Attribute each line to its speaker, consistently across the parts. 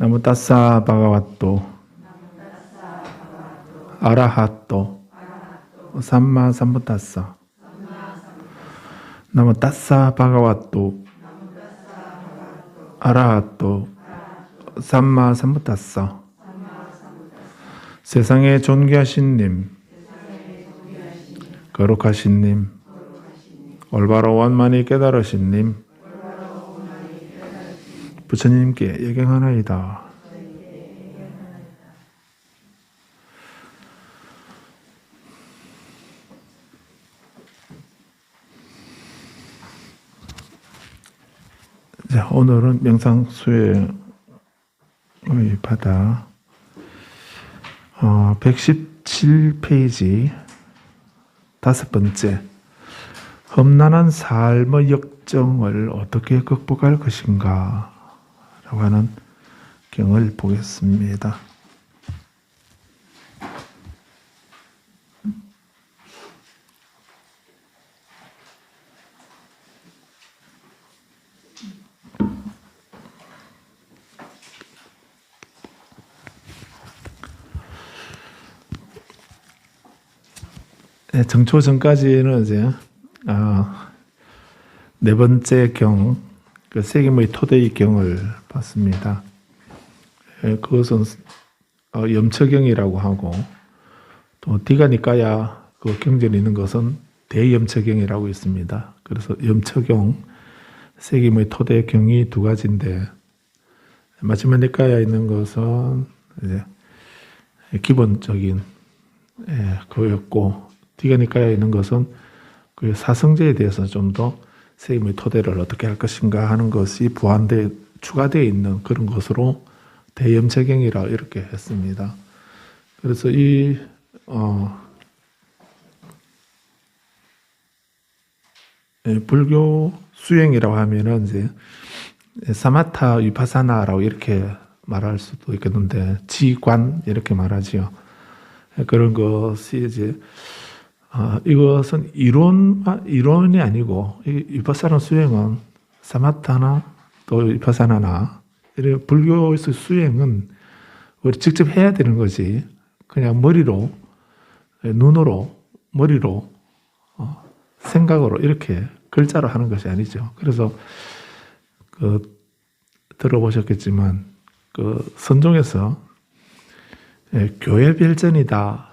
Speaker 1: 나무 따싸 바가와또 아라하또 삼마 삼부따싸 나무 따싸 바가와또 아라하또 삼마 삼부따싸. 세상에 존귀하신 님, 거룩하신 님, 올바로 원만히 깨달으신 님, 부처님께 예경하나이다. 자, 오늘은 명상 수행의 바다 117페이지 다섯 번째, 험난한 삶의 역정을 어떻게 극복할 것인가 라고 하는 경을 보겠습니다. 정초 전까지는 이제 네 번째 경, 그 세계의 토대의 경을 봤습니다. 그것은 염처경이라고 하고, 또 디가니까야 그 경전이 있는 것은 대염처경이라고 있습니다. 그래서 염처경, 세계의 토대 경이 두 가지인데, 마지막 니까야에 있는 것은 이제 기본적인 그였고, 디가니까야에 있는 것은 그 사성제에 대해서 좀 더 세임의 토대를 어떻게 할 것인가 하는 것이 추가되어 있는 그런 것으로 대염체경이라 이렇게 했습니다. 그래서 이 불교 수행이라고 하면은 이제 사마타 위파사나라고 이렇게 말할 수도 있겠는데, 지관 이렇게 말하지요. 그런 것이 이제 이것은 이론이 아니고, 위파사나 수행은 사마타나 또 위파사나나 이런 불교에서 수행은 우리 직접 해야 되는 거지, 그냥 눈으로 머리로 생각으로 이렇게 글자로 하는 것이 아니죠. 그래서 들어보셨겠지만 선종에서 교회별전이다,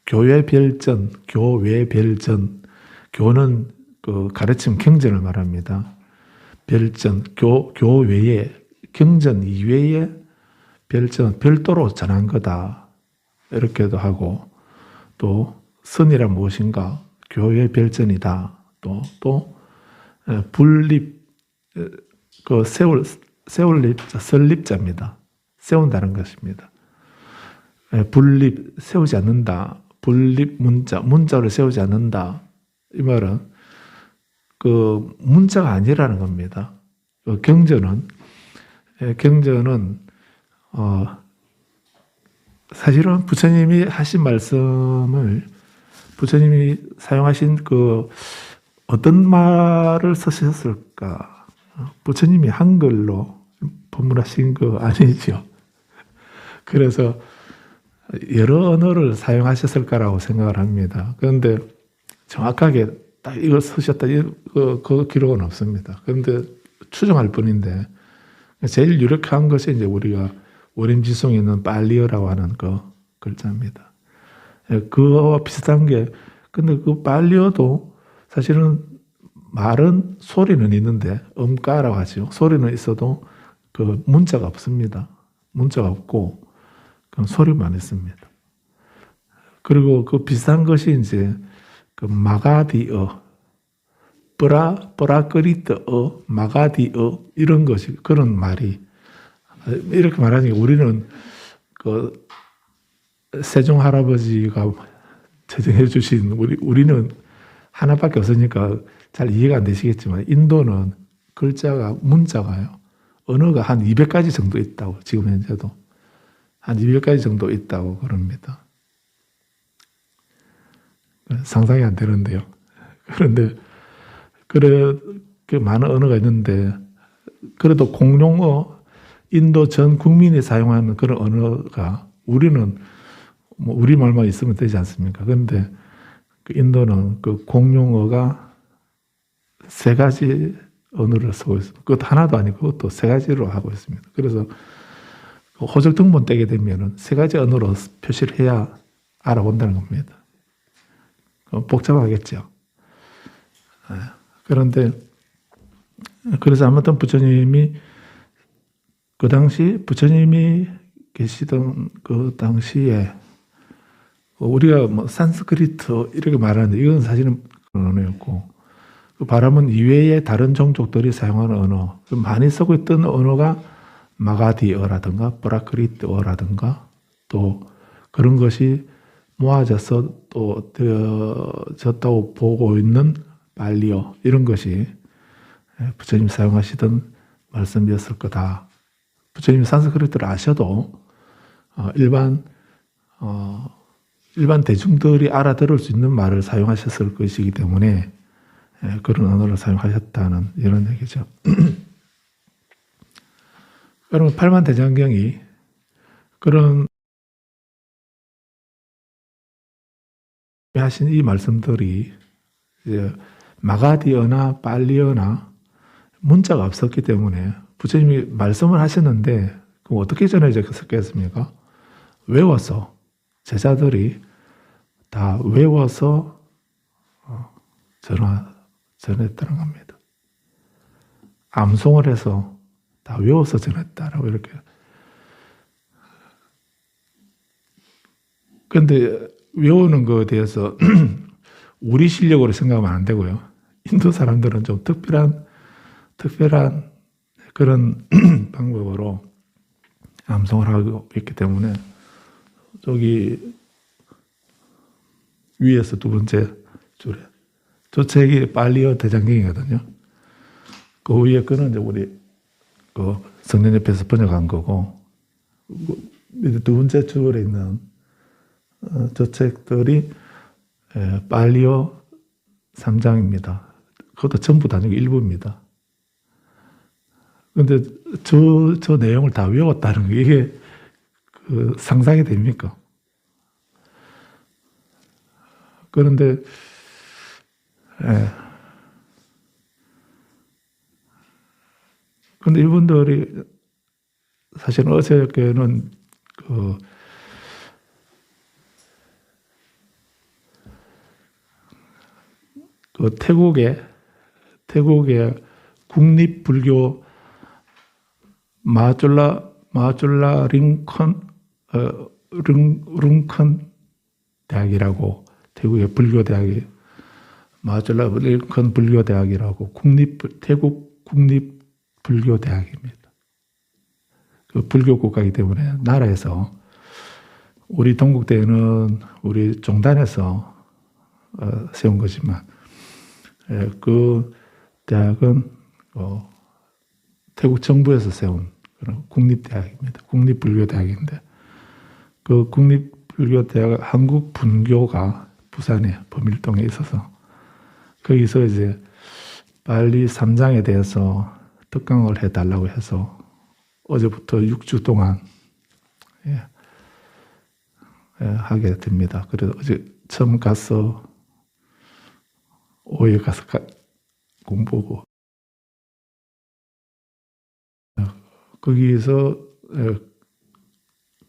Speaker 1: 교회별전, 교외별전, 교는 가르침 경전을 말합니다. 별전, 교외에, 경전 이외에 별전, 별도로 전한 거다 이렇게도 하고, 또 선이란 무엇인가, 교회별전이다. 또 불립, 세울립자, 설립자입니다. 세운다는 것입니다. 불립, 세우지 않는다. 불립 문자를 세우지 않는다. 이 말은 문자가 아니라는 겁니다. 경전은 사실은 부처님이 하신 말씀을, 부처님이 사용하신 어떤 말을 쓰셨을까? 부처님이 한글로 법문하신 거 아니죠. 그래서 여러 언어를 사용하셨을까라고 생각을 합니다. 그런데 정확하게 딱 이걸 쓰셨다, 그 기록은 없습니다. 그런데 추정할 뿐인데, 제일 유력한 것이 이제 우리가 오림지송에 있는 빨리어라고 하는 그 글자입니다. 그거와 비슷한 게, 근데 그 빨리어도 사실은 말은 소리는 있는데, 음가라고 하죠. 소리는 있어도 그 문자가 없습니다. 문자가 없고, 그럼 소리만 있습니다. 그리고 그 비슷한 것이 이제 마가디어, 뿌라끄리트어, 마가디어, 이런 것이, 그런 말이, 이렇게 말하니까 우리는 세종 할아버지가 제정해 주신, 우리는 하나밖에 없으니까 잘 이해가 안 되시겠지만, 인도는 문자가요, 언어가 한 200가지 정도 있다고, 지금 현재도. 한 200가지 정도 있다고 그럽니다. 상상이 안 되는데요. 그런데, 많은 언어가 있는데, 그래도 공용어, 인도 전 국민이 사용하는 그런 언어가 우리는 뭐 우리말만 있으면 되지 않습니까? 그런데 그 인도는 그 공용어가 3가지 언어를 쓰고 있습니다. 그것 하나도 아니고 그것도 3가지로 하고 있습니다. 그래서 호적 등본 떼게 되면은 3가지 언어로 표시를 해야 알아본다는 겁니다. 복잡하겠죠. 그런데 그래서 아무튼 부처님이 그 당시 부처님이 계시던 그 당시에 우리가 뭐 산스크리트 이렇게 말하는데 이건 사실은 언어였고 그 바람은 이외의 다른 종족들이 사용하는 언어 많이 쓰고 있던 언어가 마가디어라든가 프라크리트어라든가 또 그런 것이 모아져서 또 되어졌다고 보고 있는 발리어 이런 것이 부처님 사용하시던 말씀이었을 거다. 부처님이 산스크리트를 아셔도 일반 대중들이 알아들을 수 있는 말을 사용하셨을 것이기 때문에 그런 언어를 사용하셨다는 이런 얘기죠. 그러면 팔만대장경이 그런 하신 이 말씀들이 이제 마가디어나 빨리어나 문자가 없었기 때문에 부처님이 말씀을 하셨는데 그럼 어떻게 전해졌겠습니까? 외워서 제자들이 다 외워서 전했다는 겁니다. 암송을 해서 다 외워서 전했다라고 이렇게. 그런데 외우는 것에 대해서 우리 실력으로 생각하면 안 되고요. 인도 사람들은 좀 특별한 그런 방법으로 암송을 하고 있기 때문에 저기 위에서 2번째 줄에 저 책이 빨리어 대장경이거든요. 그 위에 거는 이제 우리 그 성년협회에서 번역한 거고 2번째 줄에 있는 저 책들이 빨리어 3장입니다. 그것도 전부 다 아니고 일부입니다. 그런데 저 내용을 다 외웠다는 게 이게 그 상상이 됩니까? 그런데 그런데 이분들이 사실은 어저께는 그 태국의 국립불교 마졸라 링컨 대학이라고 태국의 불교대학이 마졸라 링컨 불교대학이라고 태국 국립불교대학입니다. 그 불교 국가이기 때문에 나라에서 우리 동국대는 우리 종단에서 세운 거지만 그 대학은 태국 정부에서 세운 그런 국립대학입니다. 국립불교대학인데 그 국립불교대학 한국분교가 부산에 범일동에 있어서 거기서 이제 빨리 3장에 대해서 특강을 해달라고 해서 어제부터 6주 동안 하게 됩니다. 그래서 어제 처음 가서 오후에 가서 공부하고 거기서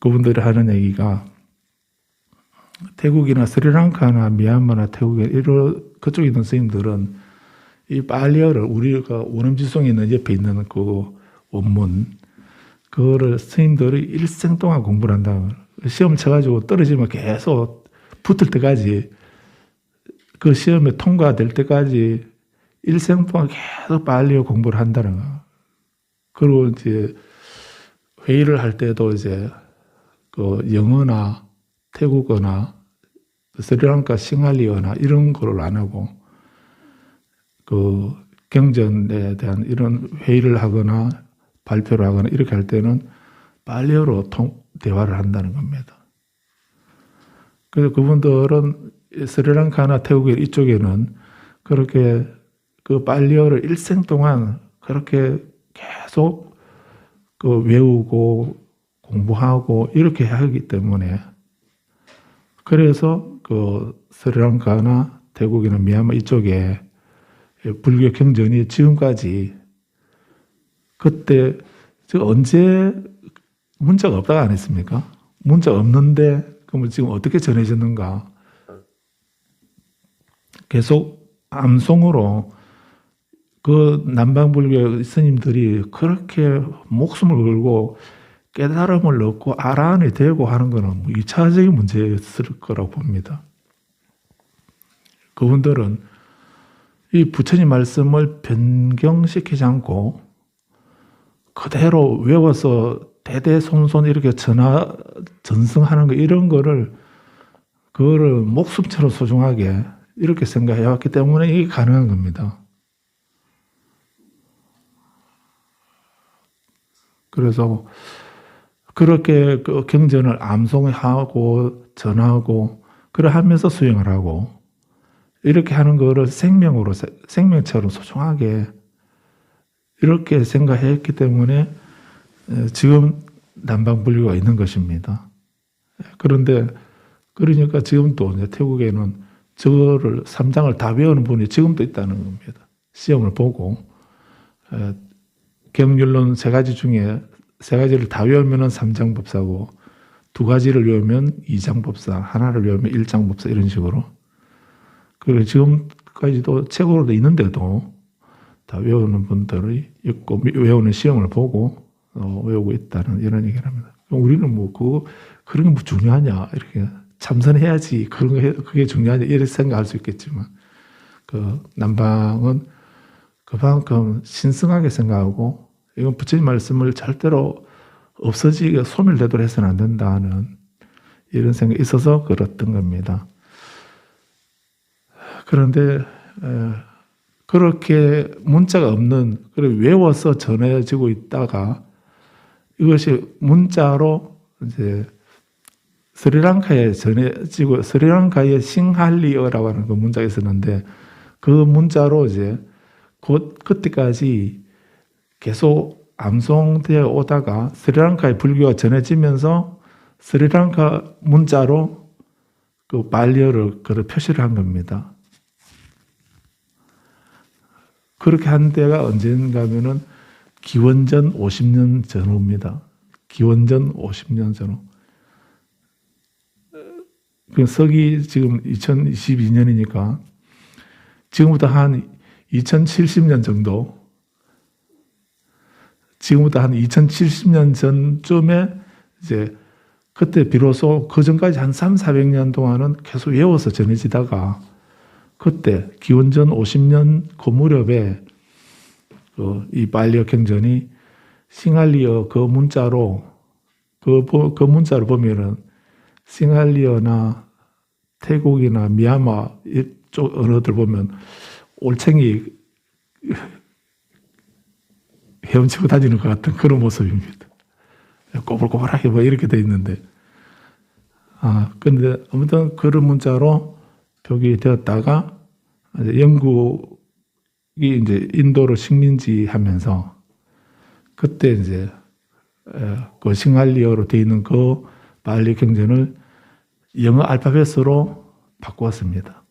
Speaker 1: 그분들이 하는 얘기가 태국이나 스리랑카나 미얀마나 태국에 이런 그쪽에 있는 선생님들은 이 빨리어를 우리가 원음지송에 있는 옆에 있는 그 원문 그거를 선생님들이 일생 동안 공부를 한다. 시험 쳐가지고 떨어지면 계속 붙을 때까지 그 시험에 통과될 때까지 일생 동안 계속 빨리어 공부를 한다는 거. 그리고 이제 회의를 할 때도 이제 그 영어나 태국어나 스리랑카 싱할리어나 이런 거를 안 하고 그 경전에 대한 이런 회의를 하거나 발표를 하거나 이렇게 할 때는 빨리어로 대화를 한다는 겁니다. 그래서 그분들은 스리랑카나 태국 이쪽에는 그렇게 그 빨리어를 일생 동안 그렇게 계속 그 외우고 공부하고 이렇게 하기 때문에 그래서 그 스리랑카나 태국이나 미얀마 이쪽에 불교 경전이 지금까지 그때 언제 문자가 없다가 안 했습니까? 문자 없는데 그러면 지금 어떻게 전해졌는가? 계속 암송으로 그 남방불교 스님들이 그렇게 목숨을 걸고 깨달음을 얻고 아라한이 되고 하는 것은 2차적인 문제였을 거라고 봅니다. 그분들은 이 부처님 말씀을 변경시키지 않고 그대로 외워서 대대손손 이렇게 전승하는 거 이런 거를 그거를 목숨처럼 소중하게 이렇게 생각해 왔기 때문에 이게 가능한 겁니다. 그래서 그렇게 그 경전을 암송하고 전하고 그래 하면서 수행을 하고 이렇게 하는 거를 생명처럼 소중하게 이렇게 생각했기 때문에 지금 남방불교가 있는 것입니다. 그런데 그러니까 지금 또 이제 태국에는 저거를 3장을 다 외우는 분이 지금도 있다는 겁니다. 시험을 보고 경륜론 3가지 중에 3가지를 다 외우면 3장법사고 2가지를 외우면 2장법사, 하나를 외우면 1장법사 이런 식으로. 그리고 지금까지도 책으로도 있는데도 다 외우는 분들이 있고 외우는 시험을 보고 외우고 있다는 이런 얘기를 합니다. 우리는 뭐 그런 게 뭐 중요하냐 이렇게 참선해야지 그게 중요하냐 이렇게 생각할 수 있겠지만 그 남방은 그만큼 신성하게 생각하고 이건 부처님 말씀을 절대로 없어지게 소멸되도록 해서는 안 된다는 이런 생각이 있어서 그랬던 겁니다. 그런데 그렇게 문자가 없는 외워서 전해지고 있다가 이것이 문자로 이제 스리랑카에 전해지고 스리랑카에 싱할리어라고 하는 그 문자가 있었는데 그 문자로 이제 그때까지 계속 암송되어 오다가 스리랑카의 불교가 전해지면서 스리랑카 문자로 그 발리어를 표시를 한 겁니다. 그렇게 한 때가 언젠가 하면은 기원전 50년 전후입니다. 기원전 50년 전후. 그 서기 지금 2022년이니까 지금부터 한 2070년 정도, 지금부터 한 2070년 전쯤에 이제 그때 비로소 그 전까지 한 300~400년 동안은 계속 외워서 전해지다가 그때 기원전 50년 그 무렵에 이 발리어 경전이 싱할리어 그 문자로 그 문자를 보면은 싱할리어나 태국이나 미얀마 이쪽 언어들 보면 올챙이 헤엄치고 다니는 것 같은 그런 모습입니다. 꼬불꼬불하게 뭐 이렇게 돼 있는데 근데 아무튼 그런 문자로 표기되었다가 영국이 이제 인도를 식민지 하면서 그때 이제 그 싱할리어로 되어 있는 그 발리 경전을 영어 알파벳으로 바꾸었습니다.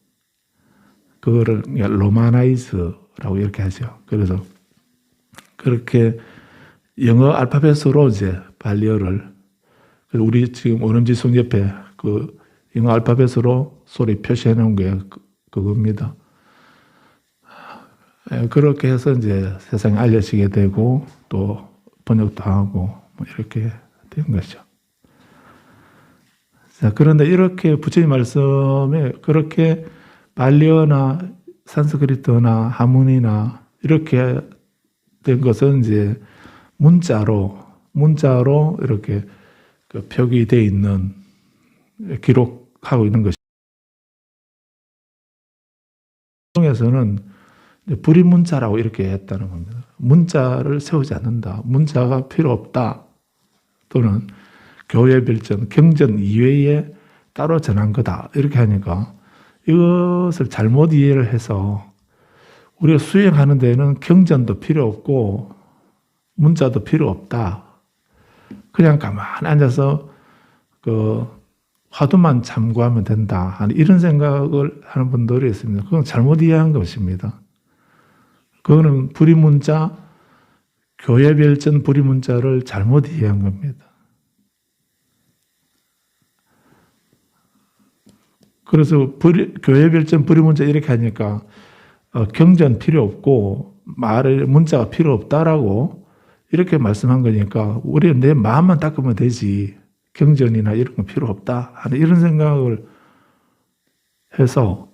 Speaker 1: 그거를 로마나이즈라고 이렇게 하죠. 그래서 그렇게 영어 알파벳으로 이제 발리어를 우리 지금 원음지송 옆에 그 영어 알파벳으로 소리 표시해 놓은 게 그겁니다. 그렇게 해서 이제 세상에 알려지게 되고 또 번역도 하고 뭐 이렇게 된 것이죠. 자, 그런데 이렇게 부처님 말씀에 그렇게 발리어나 산스크리트나 하문이나 이렇게 된 것은 이제 문자로 이렇게 그 표기되어 있는 기록하고 있는 것이. 중에서는 불임문자라고 이렇게 했다는 겁니다. 문자를 세우지 않는다. 문자가 필요 없다. 또는 교회 별전, 경전 이외에 따로 전한 거다. 이렇게 하니까 이것을 잘못 이해를 해서 우리가 수행하는 데는 경전도 필요 없고 문자도 필요 없다. 그냥 가만히 앉아서 그 화두만 참고하면 된다 하는 이런 생각을 하는 분들이 있습니다. 그건 잘못 이해한 것입니다. 그거는 불의문자, 교회별전 불의문자를 잘못 이해한 겁니다. 그래서 교회별전 불의문자 이렇게 하니까 경전 필요 없고 문자가 필요 없다라고 이렇게 말씀한 거니까 우리는 내 마음만 닦으면 되지 경전이나 이런 건 필요 없다 하는 이런 생각을 해서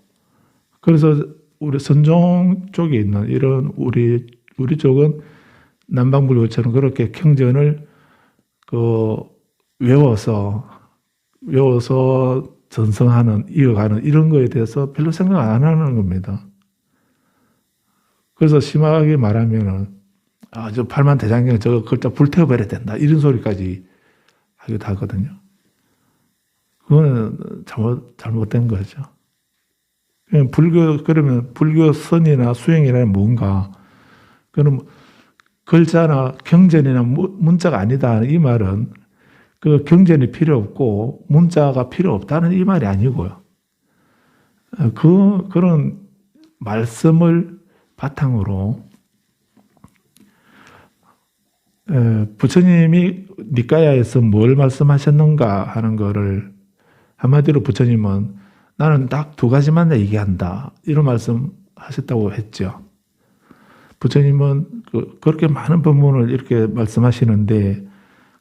Speaker 1: 그래서 우리 선종 쪽에 있는 이런 우리 쪽은 남방불교처럼 그렇게 경전을 외워서 전승하는 이어가는 이런 거에 대해서 별로 생각 안 하는 겁니다. 그래서 심하게 말하면은 저 팔만대장경 저거 글자 불태워버려야 된다 이런 소리까지 하기도 하거든요. 그거는 잘못된 거죠. 그러면 불교 선이나 수행이라는 뭔가 그럼 글자나 경전이나 문자가 아니다 이 말은 그 경전이 필요 없고 문자가 필요 없다는 이 말이 아니고요. 그런 말씀을 바탕으로 부처님이 니까야에서 뭘 말씀하셨는가 하는 거를 한마디로 부처님은 나는 딱 두 가지만 얘기한다 이런 말씀하셨다고 했죠. 부처님은 그렇게 많은 법문을 이렇게 말씀하시는데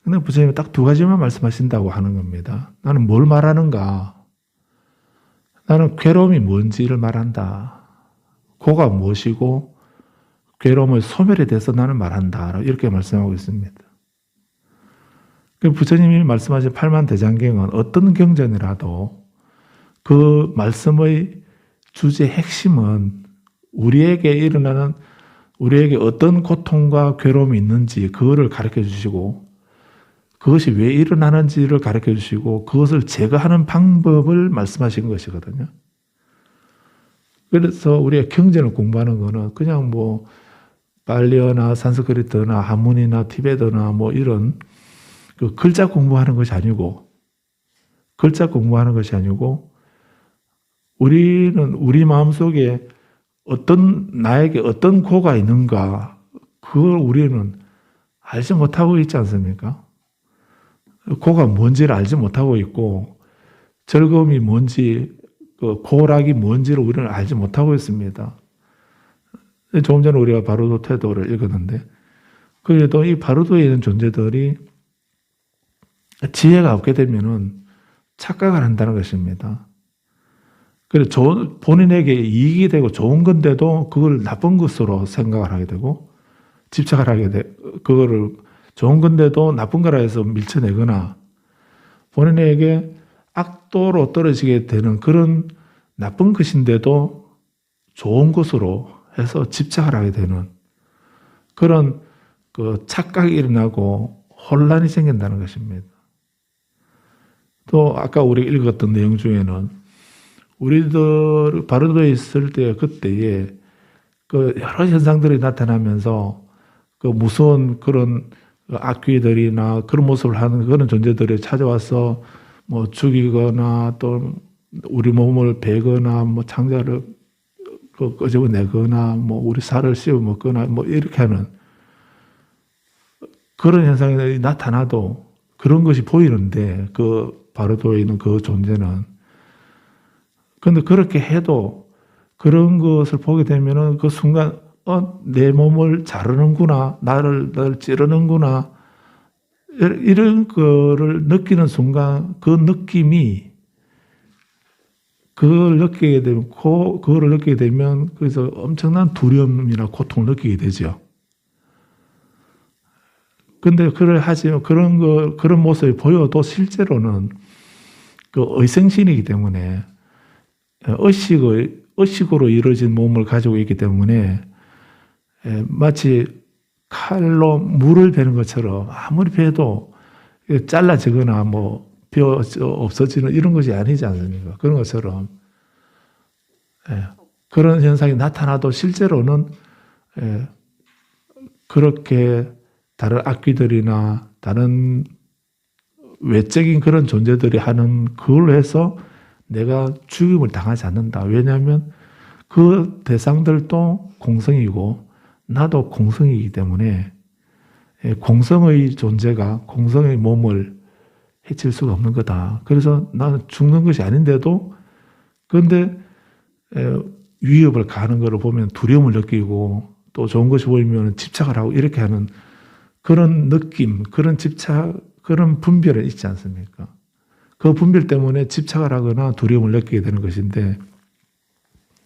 Speaker 1: 근데 부처님은 딱 두 가지만 말씀하신다고 하는 겁니다. 나는 뭘 말하는가? 나는 괴로움이 뭔지를 말한다. 고가 무엇이고 괴로움의 소멸에 대해서 나는 말한다. 이렇게 말씀하고 있습니다. 부처님이 말씀하신 팔만대장경은 어떤 경전이라도 그 말씀의 주제 핵심은 우리에게 어떤 고통과 괴로움이 있는지 그거를 가르쳐 주시고 그것이 왜 일어나는지를 가르쳐 주시고 그것을 제거하는 방법을 말씀하신 것이거든요. 그래서 우리가 경전을 공부하는 거는 그냥 발리어나 산스크리트나 한문이나 티베트나 이런 글자 공부하는 것이 아니고 우리는 우리 마음속에 나에게 어떤 고가 있는가 그걸 우리는 알지 못하고 있지 않습니까? 고가 뭔지를 알지 못하고 있고 즐거움이 뭔지 고락이 뭔지를 우리는 알지 못하고 있습니다. 조금 전에 우리가 바로도 태도를 읽었는데 그래도 이 바로도에 있는 존재들이 지혜가 없게 되면은 착각을 한다는 것입니다. 그래서 본인에게 이익이 되고 좋은 건데도 그걸 나쁜 것으로 생각을 하게 되고 집착을 하게 돼. 그거를 좋은 건데도 나쁜 거라 해서 밀쳐내거나 본인에게 악도로 떨어지게 되는 그런 나쁜 것인데도 좋은 것으로 해서 집착을 하게 되는 그런 착각이 일어나고 혼란이 생긴다는 것입니다. 또 아까 우리 읽었던 내용 중에는 우리들 바로도에 있을 때 그때에 여러 현상들이 나타나면서 무서운 그런 악귀들이나 그런 모습을 하는 그런 존재들이 찾아와서 죽이거나 또 우리 몸을 베거나 창자를 끄집어내거나 우리 살을 씹어 먹거나 이렇게 하는 그런 현상이 나타나도 그런 것이 보이는데 바로도에 있는 그 존재는 그런데 그렇게 해도 그런 것을 보게 되면은 그 순간 내 몸을 자르는구나 나를 찌르는구나 이런 거를 느끼는 순간 그 느낌이 그거를 느끼게 되면 그래서 엄청난 두려움이나 고통을 느끼게 되죠. 근데 그런 모습이 보여도 실제로는 의생신이기 때문에 의식으로 이루어진 몸을 가지고 있기 때문에 마치 칼로 물을 베는 것처럼 아무리 베도 잘라지거나 비어 없어지는 이런 것이 아니지 않습니까? 그런 것처럼 그런 현상이 나타나도 실제로는 그렇게 다른 악귀들이나 다른 외적인 그런 존재들이 하는 그걸로 해서 내가 죽임을 당하지 않는다. 왜냐하면 그 대상들도 공성이고 나도 공성이기 때문에 공성의 존재가 공성의 몸을 해칠 수가 없는 거다. 그래서 나는 죽는 것이 아닌데도 그런데 위협을 가하는 것을 보면 두려움을 느끼고 또 좋은 것이 보이면 집착을 하고 이렇게 하는 그런 느낌, 그런 집착, 그런 분별은 있지 않습니까? 그 분별 때문에 집착을 하거나 두려움을 느끼게 되는 것인데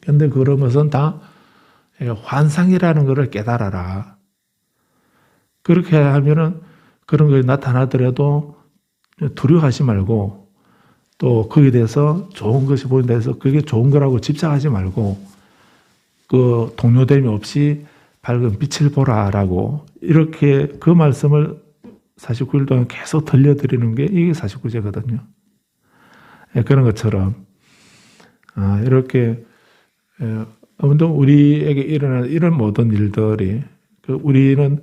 Speaker 1: 근데 그런 것은 다 환상이라는 것을 깨달아라. 그렇게 하면은 그런 것이 나타나더라도 두려워하지 말고 또 거기에 대해서 좋은 것이 보인다 해서 그게 좋은 거라고 집착하지 말고 그 동요됨이 없이 밝은 빛을 보라라고 이렇게 그 말씀을 49일 동안 계속 들려드리는 게 이게 49제거든요. 그런 것처럼 이렇게 아무튼 우리에게 일어나는 이런 모든 일들이 우리는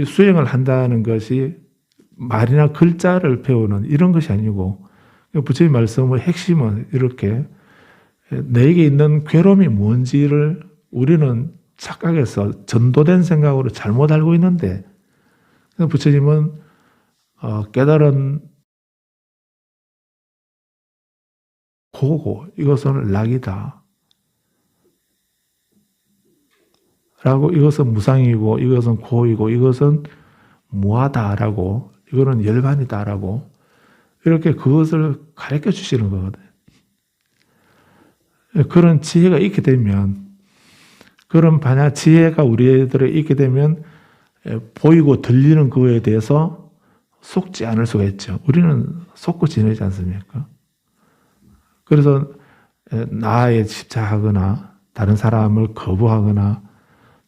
Speaker 1: 수행을 한다는 것이 말이나 글자를 배우는 이런 것이 아니고 부처님 말씀의 핵심은 이렇게 내게 있는 괴로움이 뭔지를 우리는 착각해서 전도된 생각으로 잘못 알고 있는데 부처님은 깨달은 고고 이것은 락이다 라고 이것은 무상이고 이것은 고이고 이것은 무하다라고 이거는 열반이다라고 이렇게 그것을 가르쳐 주시는 거거든요. 그런 지혜가 있게 되면 그런 반야 지혜가 우리들에 있게 되면 보이고 들리는 그거에 대해서 속지 않을 수가 있죠. 우리는 속고 지내지 않습니까? 그래서 나에 집착하거나 다른 사람을 거부하거나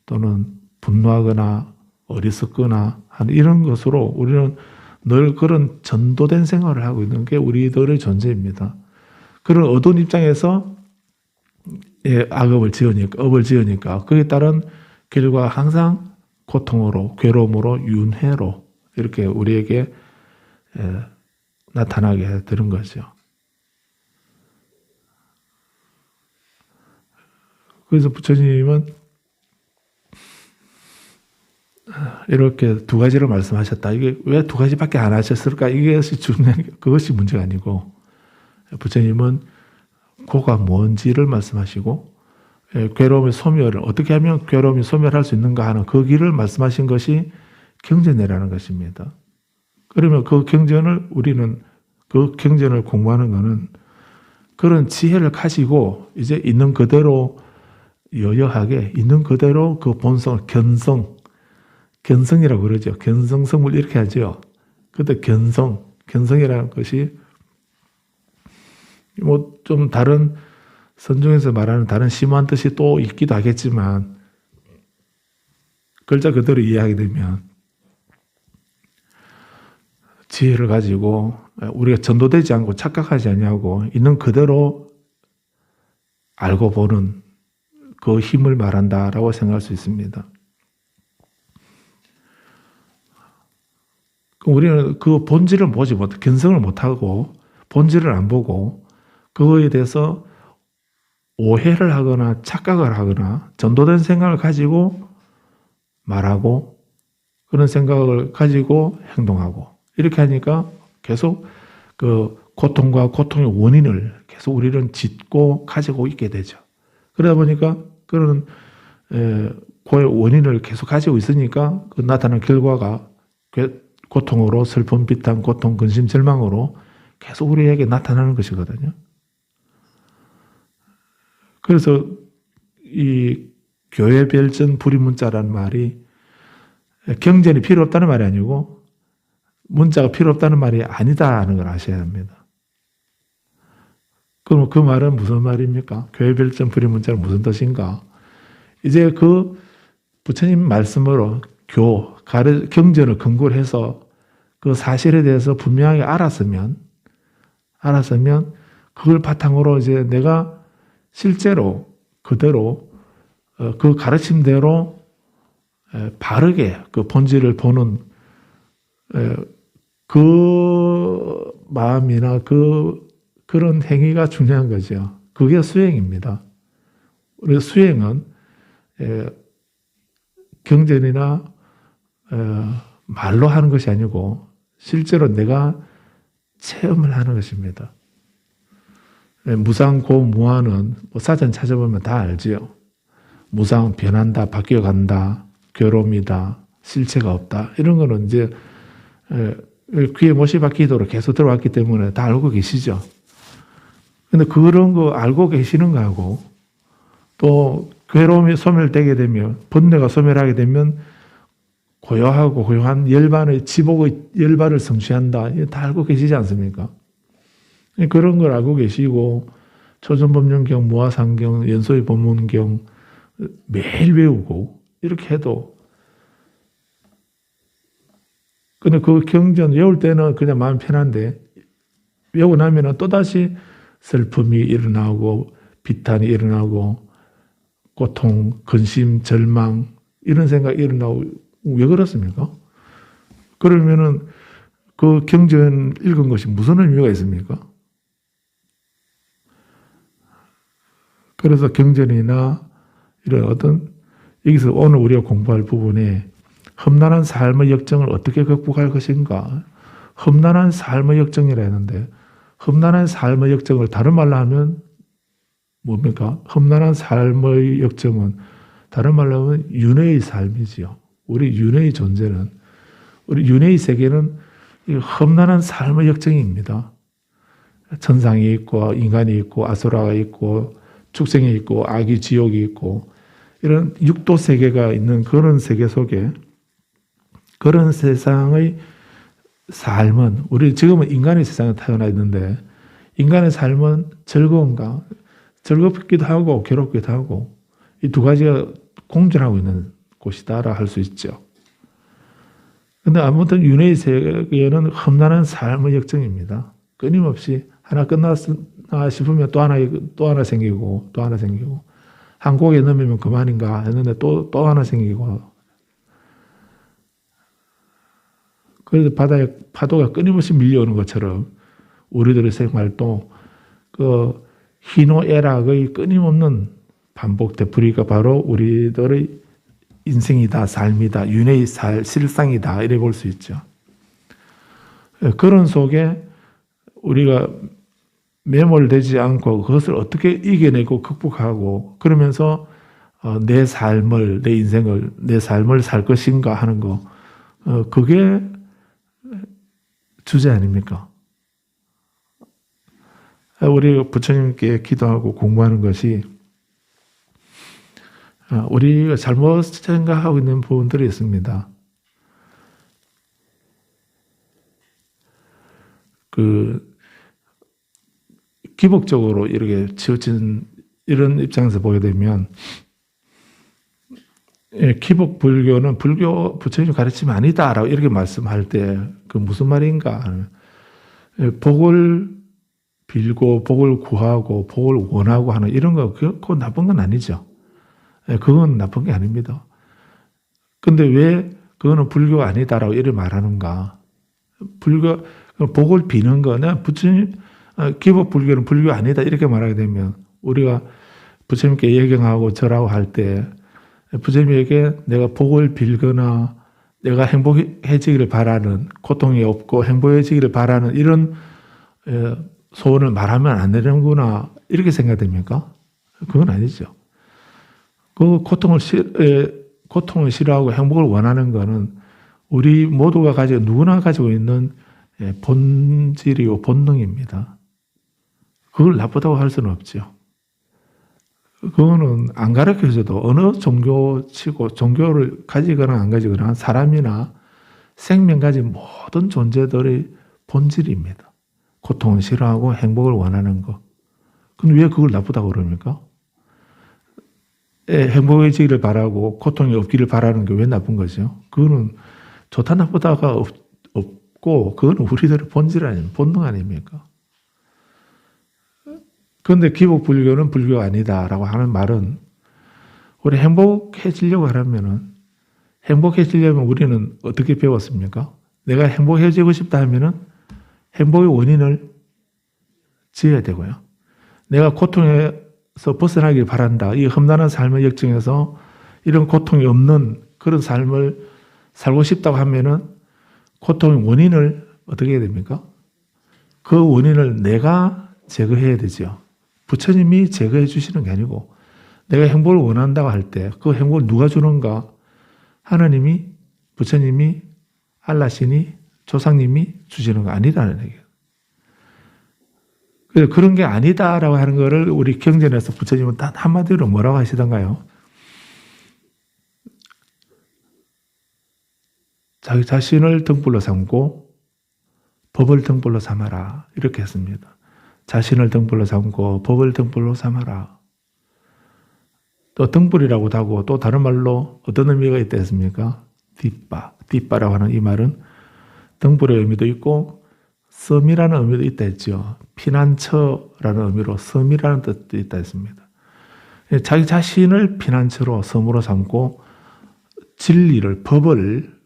Speaker 1: 또는 분노하거나 어리석거나 하는 이런 것으로 우리는 늘 그런 전도된 생활을 하고 있는 게 우리들의 존재입니다. 그런 어두운 입장에서 악업을 지으니까, 업을 지으니까 그에 따른 결과 항상 고통으로, 괴로움으로, 윤회로 이렇게 우리에게 나타나게 되는 거죠. 그래서 부처님은 이렇게 두 가지를 말씀하셨다. 이게 왜 두 가지밖에 안 하셨을까? 이것이 중요한, 그것이 문제가 아니고, 부처님은 고가 뭔지를 말씀하시고, 괴로움의 소멸을, 어떻게 하면 괴로움이 소멸할 수 있는가 하는 그 길을 말씀하신 것이 경전이라는 것입니다. 그러면 그 경전을 우리는, 그 경전을 공부하는 것은 그런 지혜를 가지고 이제 있는 그대로 여여하게, 있는 그대로 그 본성을 견성이라고 그러죠. 견성성물 이렇게 하죠. 그때 견성이라는 것이 뭐 좀 다른 선종에서 말하는 다른 심오한 뜻이 또 있기도 하겠지만 글자 그대로 이해하게 되면 지혜를 가지고 우리가 전도되지 않고 착각하지 아니하고 있는 그대로 알고 보는 그 힘을 말한다라고 생각할 수 있습니다. 우리는 그 본질을 보지 못해, 견성을 못하고 본질을 안 보고 그거에 대해서 오해를 하거나 착각을 하거나 전도된 생각을 가지고 말하고 그런 생각을 가지고 행동하고 이렇게 하니까 계속 그 고통과 고통의 원인을 계속 우리는 짓고 가지고 있게 되죠. 그러다 보니까 그런 고의 원인을 계속 가지고 있으니까 그 나타난 결과가 고통으로 슬픔, 비탄, 고통, 근심, 절망으로 계속 우리에게 나타나는 것이거든요. 그래서 이 교회별전 불이문자라는 말이 경전이 필요 없다는 말이 아니고 문자가 필요 없다는 말이 아니다는 걸 아셔야 합니다. 그럼 그 말은 무슨 말입니까? 교회별전 불이문자는 무슨 뜻인가? 이제 그 부처님 말씀으로 경전을 근거로 해서 그 사실에 대해서 분명하게 알았으면 그걸 바탕으로 이제 내가 실제로 그대로 그 가르침대로 바르게 그 본질을 보는 그 마음이나 그런 행위가 중요한 거죠. 그게 수행입니다. 우리 수행은 경전이나 말로 하는 것이 아니고 실제로 내가 체험을 하는 것입니다. 무상, 고, 무한은 뭐 사전 찾아보면 다 알지요. 무상, 변한다, 바뀌어간다, 괴로움이다, 실체가 없다. 이런 거는 이제 귀에 못이 박히도록 계속 들어왔기 때문에 다 알고 계시죠. 근데 그런 거 알고 계시는 거하고 또 괴로움이 소멸되게 되면, 번뇌가 소멸하게 되면 고요하고 고요한 열반의 지복의 열반을 성취한다. 이거 다 알고 계시지 않습니까? 그런 걸 알고 계시고 초전법륜경, 무아상경, 연소의 법문경 매일 외우고 이렇게 해도, 근데 그 경전 외울 때는 그냥 마음 편한데 외우고 나면은 또다시 슬픔이 일어나고 비탄이 일어나고 고통, 근심, 절망 이런 생각이 일어나고 왜 그렇습니까? 그러면은 그 경전 읽은 것이 무슨 의미가 있습니까? 그래서 경전이나 이런 어떤 여기서 오늘 우리가 공부할 부분에 험난한 삶의 역정을 어떻게 극복할 것인가? 험난한 삶의 역정이라 했는데 험난한 삶의 역정을 다른 말로 하면 뭡니까? 험난한 삶의 역정은 다른 말로 하면 윤회의 삶이지요. 우리 윤회의 존재는, 우리 윤회의 세계는 험난한 삶의 역정입니다. 천상이 있고 인간이 있고 아수라가 있고 축생이 있고 악이 지옥이 있고 이런 육도 세계가 있는 그런 세계 속에, 그런 세상의 삶은, 우리 지금은 인간의 세상에 태어나 있는데 인간의 삶은 즐거운가? 즐겁기도 하고 괴롭기도 하고 이 두 가지가 공존하고 있는 곳이다라 할 수 있죠. 근데 아무튼 윤회의 세계는 험난한 삶의 역정입니다. 끊임없이 하나 끝났나 싶으면 또 하나 생기고 또 하나 생기고, 한 곡에 넘으면 그만인가 했는데 또 하나 생기고, 그래서 바다에 파도가 끊임없이 밀려오는 것처럼 우리들의 생활도 그 희노애락의 끊임없는 반복 되풀이가 바로 우리들의 인생이다, 삶이다, 윤회의 실상이다 이래 볼 수 있죠. 그런 속에 우리가 매몰되지 않고 그것을 어떻게 이겨내고 극복하고 그러면서 내 삶을, 내 인생을, 내 삶을 살 것인가 하는 거, 그게 주제 아닙니까? 우리 부처님께 기도하고 공부하는 것이, 우리가 잘못 생각하고 있는 부분들이 있습니다. 기복적으로 이렇게 치우친 이런 입장에서 보게 되면, 기복 불교는 불교 부처님 가르침이 아니다라고 이렇게 말씀할 때 그 무슨 말인가? 복을 빌고 복을 구하고 복을 원하고 하는 이런 거 그거 나쁜 건 아니죠. 그건 나쁜 게 아닙니다. 근데 왜 그거는 불교가 아니다라고 이렇게 말하는가? 복을 비는 거는 부처님, 기복 불교는 불교 아니다 이렇게 말하게 되면 우리가 부처님께 예경하고 절하고 할 때 부처님에게 내가 복을 빌거나 내가 행복해지기를 바라는, 고통이 없고 행복해지기를 바라는 이런 소원을 말하면 안 되는구나 이렇게 생각됩니까? 그건 아니죠. 그 고통을 싫어하고 행복을 원하는 거는 우리 모두가 누구나 가지고 있는 본질이고 본능입니다. 그걸 나쁘다고 할 수는 없죠. 그거는 안 가르쳐줘도 어느 종교치고, 종교를 가지거나 안 가지거나 사람이나 생명 가진 모든 존재들의 본질입니다. 고통을 싫어하고 행복을 원하는 거. 근데 왜 그걸 나쁘다고 그럽니까? 행복해지기를 바라고 고통이 없기를 바라는 게 왜 나쁜 거죠? 그거는 좋다 나쁘다가 없고 그건 우리들의 본질 아닙니까? 본능 아닙니까? 그런데 기복 불교는 불교가 아니다라고 하는 말은, 우리 행복해지려고 하려면 우리는 어떻게 배웠습니까? 내가 행복해지고 싶다 하면은 행복의 원인을 지어야 되고요. 내가 고통에서 벗어나길 바란다. 이 험난한 삶의 역정에서 이런 고통이 없는 그런 삶을 살고 싶다고 하면은 고통의 원인을 어떻게 해야 됩니까? 그 원인을 내가 제거해야 되죠. 부처님이 제거해 주시는 게 아니고 내가 행복을 원한다고 할 때 그 행복을 누가 주는가? 하나님이, 부처님이, 알라신이, 조상님이 주시는 거 아니라는 얘기예요. 그래서 그런 게 아니다라고 하는 거를 우리 경전에서 부처님은 단 한마디로 뭐라고 하시던가요? 자기 자신을 등불로 삼고 법을 등불로 삼아라. 이렇게 했습니다. 자신을 등불로 삼고 법을 등불로 삼아라. 또 등불이라고도 하고 또 다른 말로 어떤 의미가 있다 했습니까? 뒷바라고 하는 이 말은 등불의 의미도 있고 섬이라는 의미도 있다 했죠. 피난처라는 의미로 섬이라는 뜻도 있다 했습니다. 자기 자신을 피난처로 섬으로 삼고 진리를 법을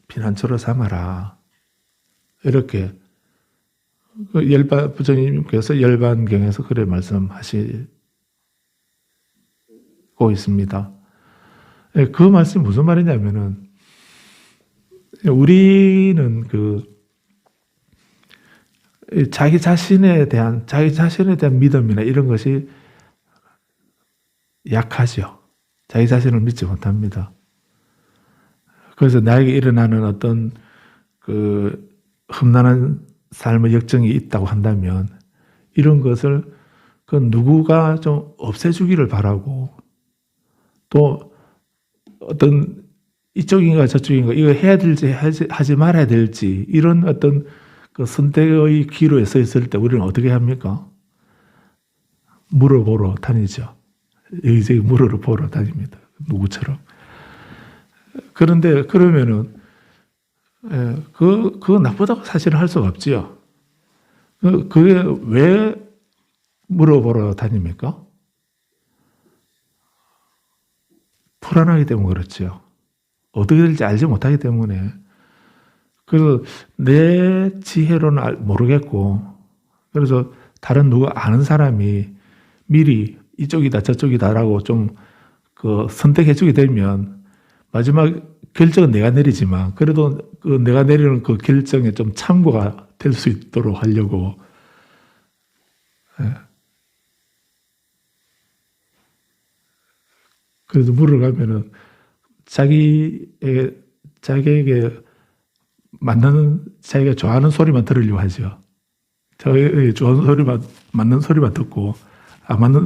Speaker 1: 피난처로 삼아라. 이렇게 부처님께서 열반경에서 그래 말씀하시고 있습니다. 그 말씀이 무슨 말이냐면은 우리는 자기 자신에 대한 믿음이나 이런 것이 약하죠. 자기 자신을 믿지 못합니다. 그래서 나에게 일어나는 어떤 험난한 삶의 역정이 있다고 한다면 이런 것을 누구가 좀 없애주기를 바라고 또 어떤 이쪽인가 저쪽인가 이거 해야 될지 하지 말아야 될지 이런 어떤 선택의 기로에 서 있을 때 우리는 어떻게 합니까? 물어보러 다니죠. 여기저기 물어보러 다닙니다. 누구처럼. 그런데 그러면은 그거 나쁘다고 사실은 할 수가 없지요. 그게 왜 물어보러 다닙니까? 불안하기 때문에 그렇죠. 어떻게 될지 알지 못하기 때문에. 그래서 내 지혜로는 모르겠고, 그래서 다른 누가 아는 사람이 미리 이쪽이다 저쪽이다라고 좀 선택해 주게 되면 마지막 결정은 내가 내리지만 그래도 내가 내리는 그 결정에 좀 참고가 될 수 있도록 하려고 그래서 물어가면은 자기에게 맞는 자기가 좋아하는 소리만 들으려고 하죠. 자기 좋아하는 소리만 맞는 소리만 듣고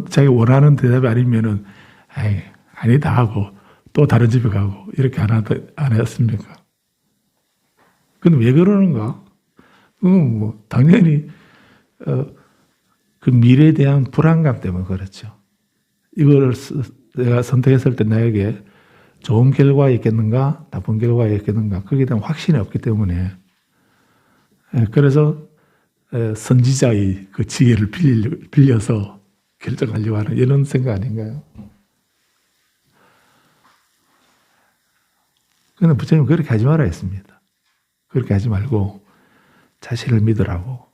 Speaker 1: 자기가 원하는 대답이 아니면은 아니다 하고 또 다른 집에 가고 이렇게 안 했습니까? 근데 왜 그러는가? 당연히 그 미래에 대한 불안감 때문에 그렇죠. 이걸 내가 선택했을 때 나에게 좋은 결과가 있겠는가, 나쁜 결과가 있겠는가, 거기에 대한 확신이 없기 때문에 그래서 선지자의 그 지혜를 빌려서 결정하려고 하는 이런 생각 아닌가요? 그런데 부처님은 그렇게 하지 말아야 했습니다. 그렇게 하지 말고 자신을 믿으라고,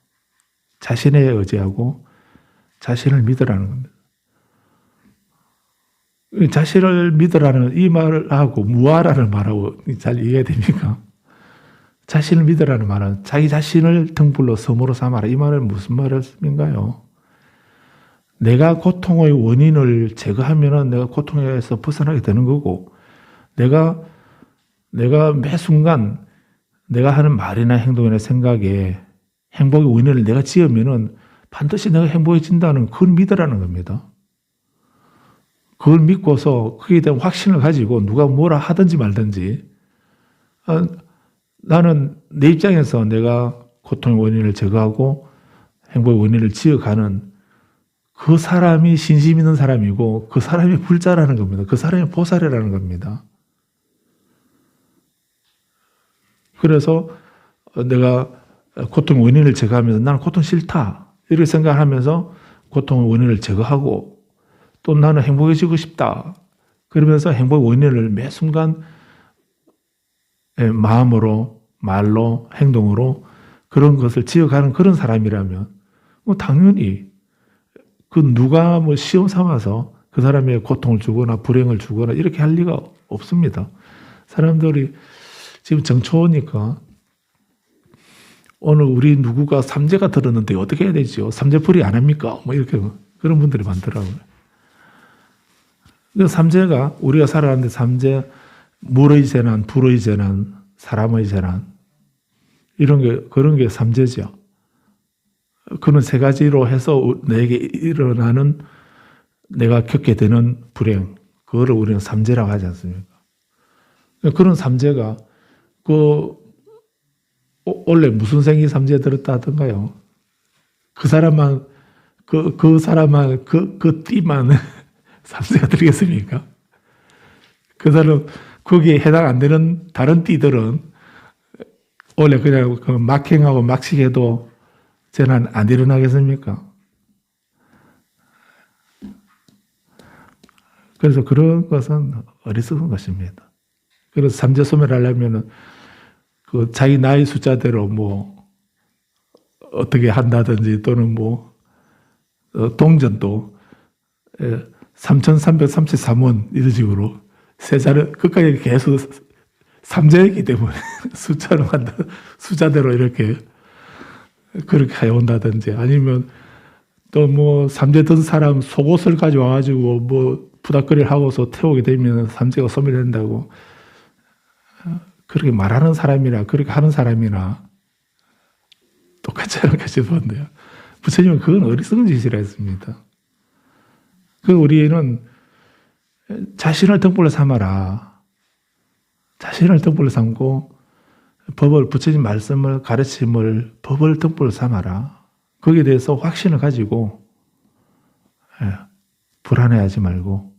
Speaker 1: 자신에 의지하고 자신을 믿으라는 겁니다. 자신을 믿으라는 이 말하고 무아라는 말하고 잘 이해가 됩니까? 자신을 믿으라는 말은 자기 자신을 등불로 섬으로 삼아라. 이 말은 무슨 말인가요? 내가 고통의 원인을 제거하면 내가 고통에서 벗어나게 되는 거고 내가 매 순간 내가 하는 말이나 행동이나 생각에 행복의 원인을 내가 지으면 반드시 내가 행복해진다는 그걸 믿으라는 겁니다. 그걸 믿고서 거기에 대한 확신을 가지고 누가 뭐라 하든지 말든지 나는 내 입장에서 내가 고통의 원인을 제거하고 행복의 원인을 지어가는 그 사람이 신심 있는 사람이고 그 사람이 불자라는 겁니다. 그 사람이 보살이라는 겁니다. 그래서 내가 고통의 원인을 제거하면서 나는 고통 싫다 이렇게 생각하면서 고통의 원인을 제거하고 또 나는 행복해지고 싶다 그러면서 행복의 원인을 매 순간 마음으로 말로, 행동으로 그런 것을 지어가는 그런 사람이라면 뭐 당연히 그 누가 뭐 시험 삼아서 그 사람의 고통을 주거나 불행을 주거나 이렇게 할 리가 없습니다. 사람들이 지금 정초니까 오늘 우리 누구가 삼재가 들었는데 어떻게 해야 되죠? 삼재풀이 안 합니까? 뭐 이렇게 그런 분들이 많더라고요. 삼재가 우리가 살아가는데 삼재, 물의 재난, 불의 재난, 사람의 재난 이런 게 그런 게 삼재죠. 그는 세 가지로 해서 내게 일어나는 내가 겪게 되는 불행, 그거를 우리는 삼재라고 하지 않습니까? 그런 삼재가 원래 무슨 생이 삼재에 들었다 하던가요? 그 사람만 그 띠만 삼재가 들겠습니까? 그 사람 거기에 해당 안 되는 다른 띠들은 원래 그냥 그 막행하고 막식해도 재난 안 일어나겠습니까? 그래서 그런 것은 어리석은 것입니다. 그래서 삼재 소멸을 하려면은 그 자기 나이 숫자대로 뭐 어떻게 한다든지 또는 뭐 동전도 3,333원 이런 식으로 세자를 끝까지 계속 삼재이기 때문에 숫자로 한다 숫자대로 이렇게 그렇게 해온다든지 아니면 또 뭐 삼재 든 사람 속옷을 가져와가지고 뭐 부닥거리를 하고서 태우게 되면 삼재가 소멸된다고 그렇게 말하는 사람이나 그렇게 하는 사람이나 똑같지 않을까 싶은데요. 부처님은 그건 어리석은 짓이라 했습니다. 우리는 자신을 등불로 삼아라. 자신을 등불로 삼고 부처님 말씀을 가르침을 법을 등불로 삼아라. 거기에 대해서 확신을 가지고 불안해하지 말고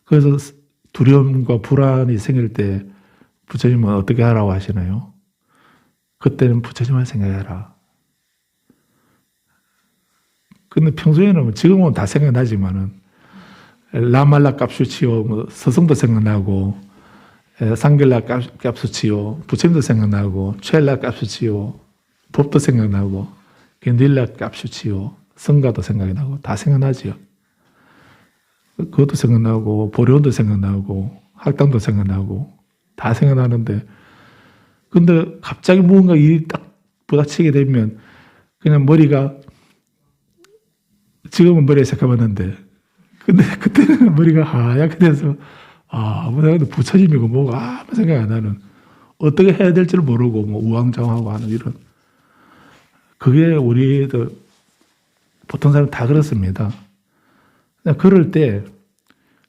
Speaker 1: 그래서 두려움과 불안이 생길 때 부처님은 어떻게 하라고 하시나요? 그때는 부처님을 생각해라. 근데 평소에는 지금은 다 생각나지만은 라말라 깝수치요, 뭐 서성도 생각나고 상겔라 깝수치요, 부처님도 생각나고 최엘라 깝수치요, 법도 생각나고 겐딜라 깝수치요, 성가도 생각이 나고 다 생각나지요. 그것도 생각나고 보리온도 생각나고 학당도 생각나고 다 생각나는데 근데 갑자기 무언가 일이 딱 부닥치게 되면 그냥 머리가 지금은 머리에 새까맣는데 근데 그때는 머리가 하얗게 돼서 아무래도 부처님이고 뭐가 아무 생각이 안 나는 어떻게 해야 될지를 모르고 뭐 우왕좌왕하고 하는 이런 그게 우리들 보통 사람 다 그렇습니다. 그럴 때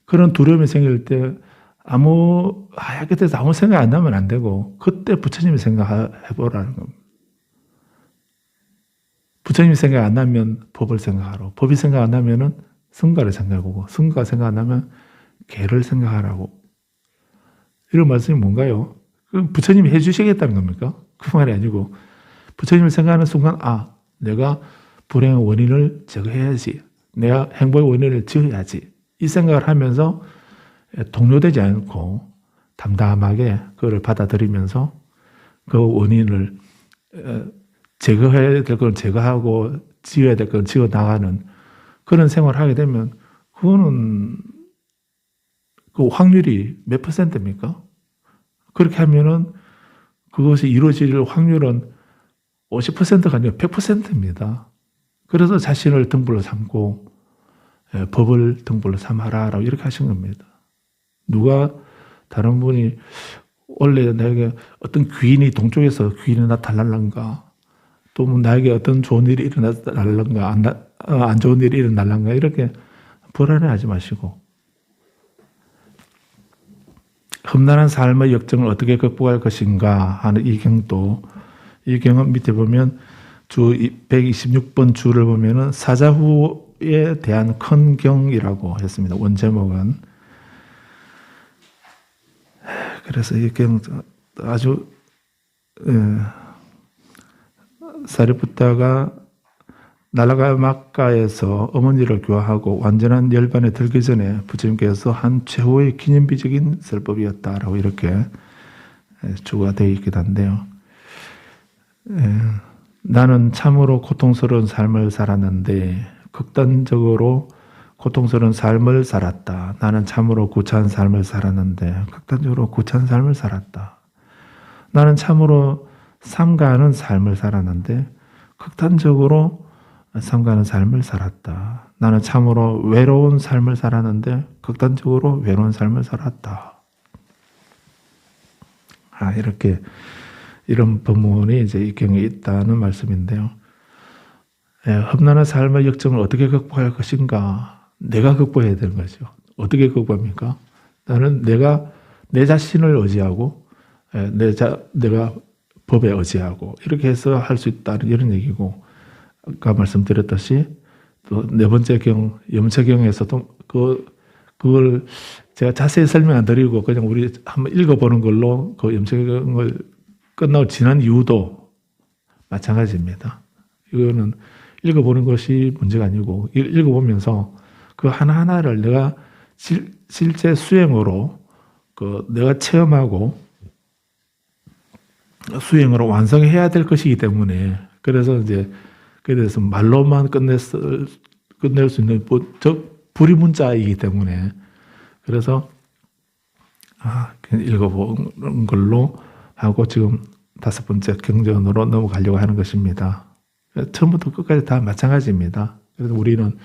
Speaker 1: 그런 두려움이 생길 때 하얗게 돼서 아무 생각 안 나면 안 되고 그때 부처님이 생각해보라는 겁니다. 부처님이 생각 안 나면 법을 생각하라고 법이 생각 안 나면은 성가를 생각하고 성가가 생각 안 나면 개를 생각하라고 이런 말씀이 뭔가요? 부처님이 해주시겠다는 겁니까? 그 말이 아니고 부처님을 생각하는 순간 내가 불행의 원인을 제거해야지 내가 행복의 원인을 지어야지 이 생각을 하면서 동요되지 않고 담담하게 그걸 받아들이면서 그 원인을 제거해야 될 건 제거하고 지어야 될 건 지어 나가는 그런 생활을 하게 되면 그거는 그 확률이 몇 %입니까? 그렇게 하면은 그것이 이루어질 확률은 50%가 아니라 100%입니다. 그래서 자신을 등불로 삼고 법을 등불로 삼아라라고 이렇게 하신 겁니다. 누가 다른 분이 원래 나에게 어떤 귀인이 동쪽에서 귀인이 나타날란가 또 뭐 나에게 어떤 좋은 일이 일어날란가 안 좋은 일이 일어날란가 이렇게 불안해하지 마시고 험난한 삶의 역정을 어떻게 극복할 것인가 하는 이 경은 밑에 보면 주 126번 주를 보면은 사자후에 대한 큰 경이라고 했습니다. 원제목은 그래서 이 경 아주 사리푸타가 나라가 막가에서 어머니를 교화하고 완전한 열반에 들기 전에 부처님께서 한 최후의 기념비적인 설법이었다라고 이렇게 주가 되어 있기도 한데요. 나는 참으로 고통스러운 삶을 살았는데 극단적으로 고통스러운 삶을 살았다. 나는 참으로 구차한 삶을 살았는데 극단적으로 구차한 삶을 살았다. 나는 참으로 삼가하는 삶을 살았는데 극단적으로 삼가하는 삶을 살았다. 나는 참으로 외로운 삶을 살았는데 극단적으로 외로운 삶을 살았다. 이렇게 이런 본문이 이제 이 경에 있다는 말씀인데요. 험난한 삶의 역정을 어떻게 극복할 것인가? 내가 극복해야 되는 거죠. 어떻게 극복합니까? 나는 내 자신을 의지하고, 내가 법에 의지하고, 이렇게 해서 할 수 있다는 이런 얘기고, 아까 말씀드렸듯이, 또 네 번째 경, 염차경에서도 그걸 제가 자세히 설명 안 드리고, 그냥 우리 한번 읽어보는 걸로 그 염차경을 끝나고 지난 이유도 마찬가지입니다. 이거는 읽어보는 것이 문제가 아니고, 읽어보면서 그 하나하나를 내가 실제 수행으로 내가 체험하고 수행으로 완성해야 될 것이기 때문에, 그래서 이제 그래서 말로만 끝낼 수 있는 불이문자이기 때문에, 그래서 그냥 읽어보는 걸로 하고 지금 5번째 경전으로 넘어가려고 하는 것입니다. 처음부터 끝까지 다 마찬가지입니다. 그래서 우리는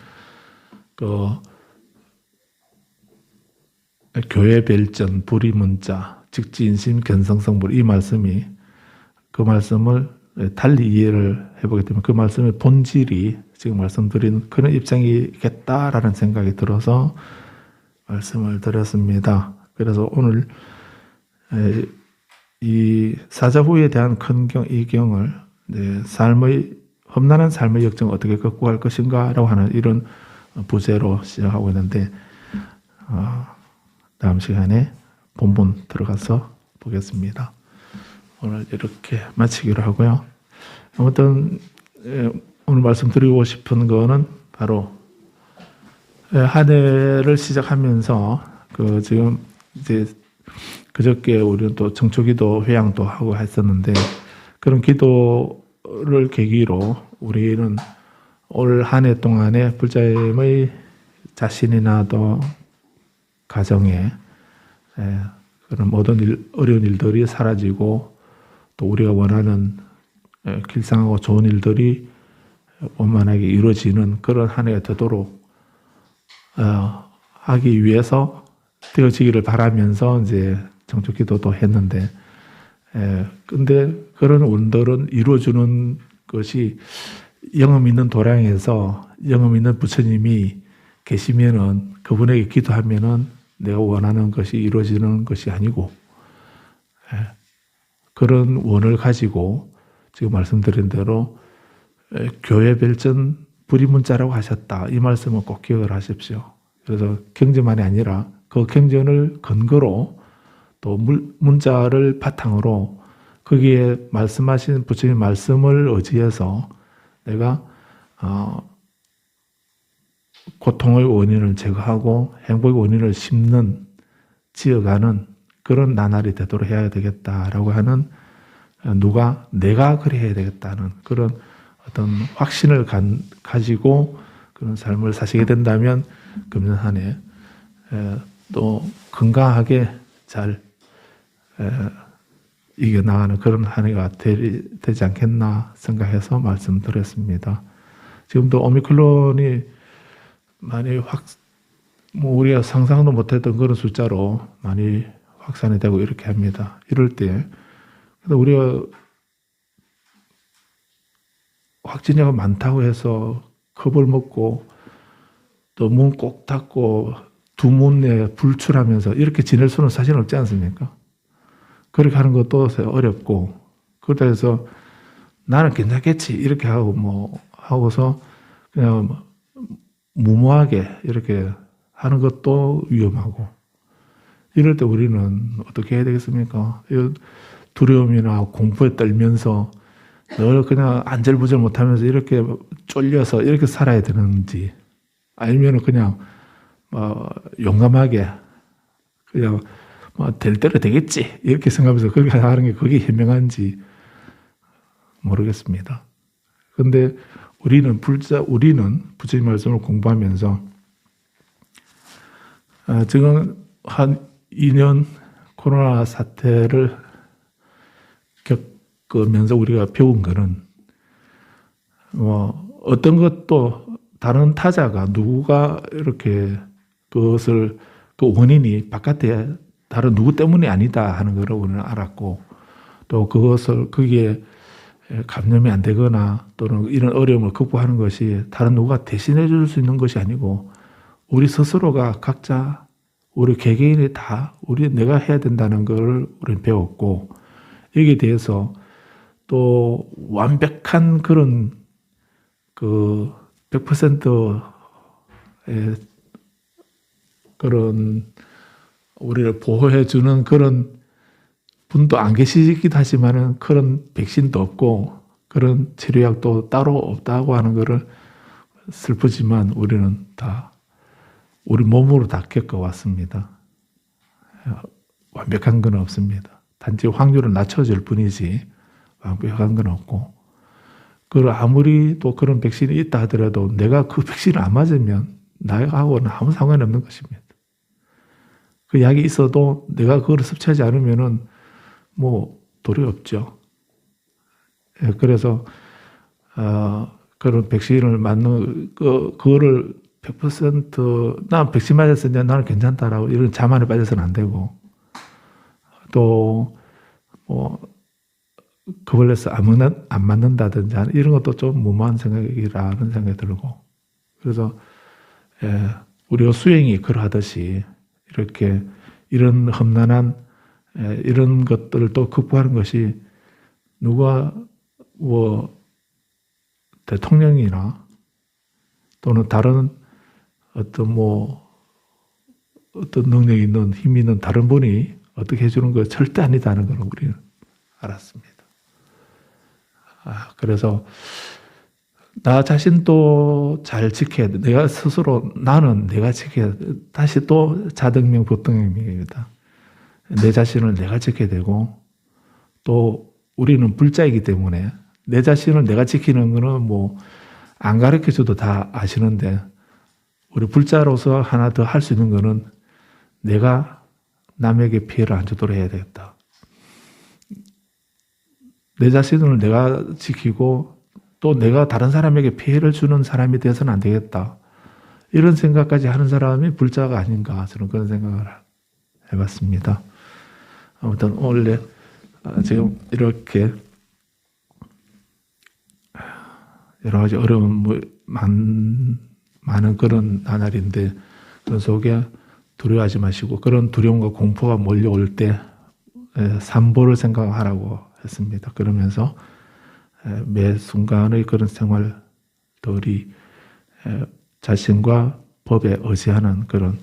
Speaker 1: 교회 별전, 불이문자, 직지인심, 견성성불, 이 말씀이 그 말씀을 달리 이해를 해보게 되면 그 말씀의 본질이 지금 말씀드린 그런 입장이겠다라는 생각이 들어서 말씀을 드렸습니다. 그래서 오늘 이 사자후에 대한 큰 이 경을 험난한 삶의 역정을 어떻게 극복할 것인가라고 하는 이런 부제로 시작하고 있는데, 다음 시간에 본문 들어가서 보겠습니다. 오늘 이렇게 마치기로 하고요. 아무튼 오늘 말씀드리고 싶은 거는 바로 한 해를 시작하면서 지금 이제 그저께 우리는 또 청초기도 회양도 하고 했었는데, 그런 기도를 계기로 우리는 올 한 해 동안에 불자임의 자신이나 또 가정에 그런 모든 어려운 일들이 사라지고 또 우리가 원하는 길상하고 좋은 일들이 원만하게 이루어지는 그런 한 해가 되도록 하기 위해서 되어지기를 바라면서 이제 청초기도도 했는데, 근데 그런 운들은 이루어주는 것이 영험 있는 도량에서 영험 있는 부처님이 계시면은 그분에게 기도하면은 내가 원하는 것이 이루어지는 것이 아니고, 그런 원을 가지고 지금 말씀드린 대로 교회 별전 불이문자라고 하셨다. 이 말씀은 꼭 기억을 하십시오. 그래서 경전만이 아니라 그 경전을 근거로 또 문자를 바탕으로 거기에 말씀하신 부처님 말씀을 의지해서 내가 고통의 원인을 제거하고 행복의 원인을 지어가는 그런 나날이 되도록 해야 되겠다라고 하는, 내가 그래 해야 되겠다는 그런 어떤 확신을 가지고 그런 삶을 사시게 된다면 금년 한 해 또 건강하게 잘 이겨나가는 그런 한 해가 되지 않겠나 생각해서 말씀드렸습니다. 지금도 오미크론이 많이 우리가 상상도 못했던 그런 숫자로 많이 확산이 되고 이렇게 합니다. 이럴 때 우리가 확진자가 많다고 해서 겁을 먹고 또 문 꼭 닫고 두 문 내에 불출하면서 이렇게 지낼 수는 사실 없지 않습니까? 그렇게 하는 것도 어렵고, 그렇다 해서 나는 괜찮겠지 이렇게 하고서 그냥 무모하게 이렇게 하는 것도 위험하고, 이럴 때 우리는 어떻게 해야 되겠습니까? 두려움이나 공포에 떨면서 늘 그냥 안절부절 못하면서 이렇게 쫄려서 이렇게 살아야 되는지, 아니면 그냥 용감하게 그냥 될 대로 되겠지 이렇게 생각하면서 그렇게 하는 게 그게 현명한지, 모르겠습니다. 근데 우리는 부처님 말씀을 공부하면서 지금 한 2년 코로나 사태를 겪으면서 우리가 배운 거는 어떤 것도 다른 타자가 누구가 이렇게 그것을 그 원인이 바깥에 다른 누구 때문이 아니다 하는 걸 우리는 알았고, 또 그것을 거기에 감염이 안 되거나 또는 이런 어려움을 극복하는 것이 다른 누가 대신해 줄 수 있는 것이 아니고 우리 스스로가 각자 우리 개개인이 다 내가 해야 된다는 걸 우리는 배웠고, 여기에 대해서 또 완벽한 그런 100%의 그런 우리를 보호해주는 그런 분도 안 계시기도 하지만은 그런 백신도 없고 그런 치료약도 따로 없다고 하는 것을 슬프지만 우리는 다 우리 몸으로 다 겪어왔습니다. 완벽한 건 없습니다. 단지 확률을 낮춰줄 뿐이지 완벽한 건 없고, 그걸 아무리 또 그런 백신이 있다 하더라도 내가 그 백신을 안 맞으면 나하고는 아무 상관이 없는 것입니다. 그 약이 있어도 내가 그걸 섭취하지 않으면은 도리 없죠. 그래서 그런 백신을 맞는 그거를 100% 백신 맞았으니까 나는 괜찮다라고 이런 자만에 빠져서는 안 되고, 또 그걸래서 안 맞는다든지 이런 것도 좀 무모한 생각이라는 생각이 들고, 그래서 우리가 수행이 그러하듯이 이렇게 이런 험난한 이런 것들을 또 극복하는 것이 누가 대통령이나 또는 다른 어떤 능력이 있는 힘이 있는 다른 분이 어떻게 해주는 거 절대 아니다는 걸 우리는 알았습니다. 그래서 나 자신도 잘 지켜야 돼. 내가 스스로 나는 내가 지켜야 돼. 다시 또 자등명 부등명입니다. 내 자신을 내가 지켜야 되고, 또 우리는 불자이기 때문에 내 자신을 내가 지키는 거는 안 가르쳐줘도 다 아시는데, 우리 불자로서 하나 더 할 수 있는 거는 내가 남에게 피해를 안 주도록 해야 되겠다. 내 자신을 내가 지키고 또 내가 다른 사람에게 피해를 주는 사람이 되어서는 안 되겠다. 이런 생각까지 하는 사람이 불자가 아닌가, 저는 그런 생각을 해봤습니다. 아무튼 원래 지금 이렇게 여러 가지 어려움 많은 그런 나날인데, 그런 속에 두려워하지 마시고 그런 두려움과 공포가 몰려올 때 삼보를 생각하라고 했습니다. 그러면서 매 순간의 그런 생활들이 자신과 법에 의지하는 그런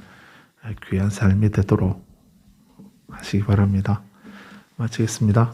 Speaker 1: 귀한 삶이 되도록 하시기 바랍니다. 마치겠습니다.